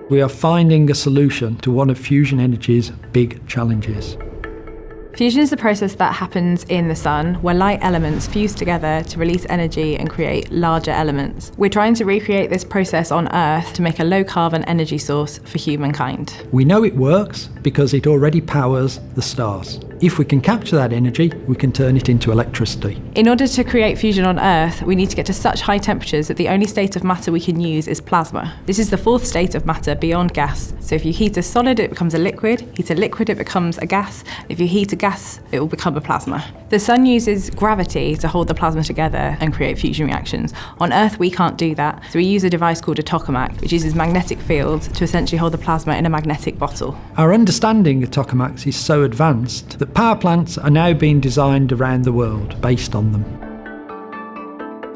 We are finding a solution to one of fusion energy's big challenges. Fusion is the process that happens in the sun, where light elements fuse together to release energy and create larger elements. We're trying to recreate this process on Earth to make a low-carbon energy source for humankind. We know it works because it already powers the stars. If we can capture that energy, we can turn it into electricity. In order to create fusion on Earth, we need to get to such high temperatures that the only state of matter we can use is plasma. This is the fourth state of matter beyond gas. So if you heat a solid, it becomes a liquid. Heat a liquid, it becomes a gas. If you heat a gas, it will become a plasma. The sun uses gravity to hold the plasma together and create fusion reactions. On Earth, we can't do that. So we use a device called a tokamak, which uses magnetic fields to essentially hold the plasma in a magnetic bottle. Our understanding of tokamaks is so advanced that power plants are now being designed around the world based on them.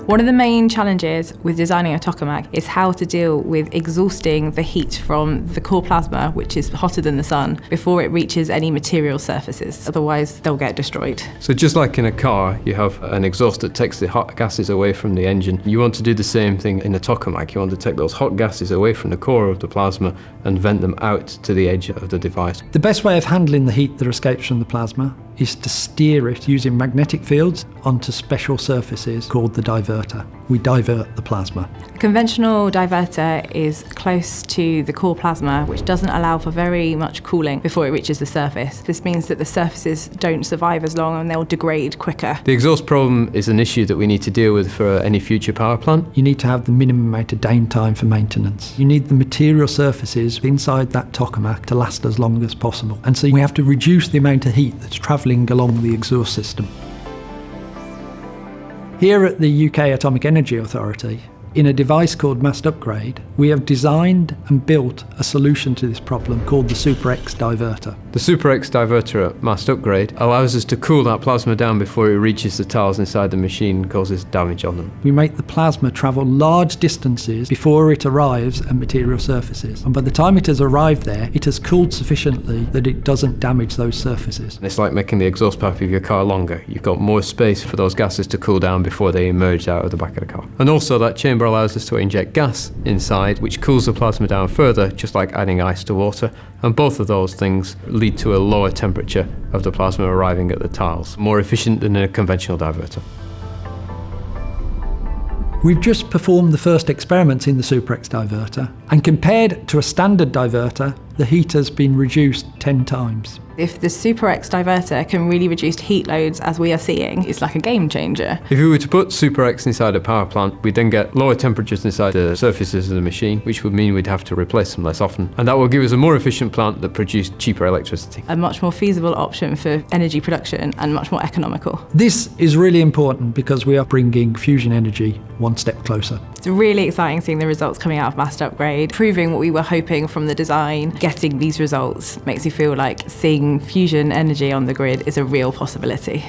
One of the main challenges with designing a tokamak is how to deal with exhausting the heat from the core plasma, which is hotter than the sun, before it reaches any material surfaces. Otherwise, they'll get destroyed. So just like in a car, you have an exhaust that takes the hot gases away from the engine. You want to do the same thing in a tokamak. You want to take those hot gases away from the core of the plasma and vent them out to the edge of the device. The best way of handling the heat that escapes from the plasma is to steer it using magnetic fields onto special surfaces called the divertor. We divert the plasma. A conventional divertor is close to the core plasma, which doesn't allow for very much cooling before it reaches the surface. This means that the surfaces don't survive as long and they'll degrade quicker. The exhaust problem is an issue that we need to deal with for any future power plant. You need to have the minimum amount of downtime for maintenance. You need the material surfaces inside that tokamak to last as long as possible. And so we have to reduce the amount of heat that's travelling along the exhaust system. Here at the UK Atomic Energy Authority, in a device called MAST Upgrade, we have designed and built a solution to this problem called the Super-X Divertor. The Super-X Divertor at MAST Upgrade allows us to cool that plasma down before it reaches the tiles inside the machine and causes damage on them. We make the plasma travel large distances before it arrives at material surfaces. And by the time it has arrived there, it has cooled sufficiently that it doesn't damage those surfaces. It's like making the exhaust pipe of your car longer. You've got more space for those gases to cool down before they emerge out of the back of the car. And also that chamber allows us to inject gas inside, which cools the plasma down further, just like adding ice to water. And both of those things lead to a lower temperature of the plasma arriving at the tiles, more efficient than a conventional divertor. We've just performed the first experiments in the Super-X Divertor, and compared to a standard divertor, the heat has been reduced 10 times. If the Super-X Divertor can really reduce heat loads as we are seeing, it's like a game changer. If we were to put Super-X inside a power plant, we'd then get lower temperatures inside the surfaces of the machine, which would mean we'd have to replace them less often. And that will give us a more efficient plant that produced cheaper electricity. A much more feasible option for energy production and much more economical. This is really important because we are bringing fusion energy one step closer. It's really exciting seeing the results coming out of MAST Upgrade, proving what we were hoping from the design. Getting these results makes you feel like seeing fusion energy on the grid is a real possibility.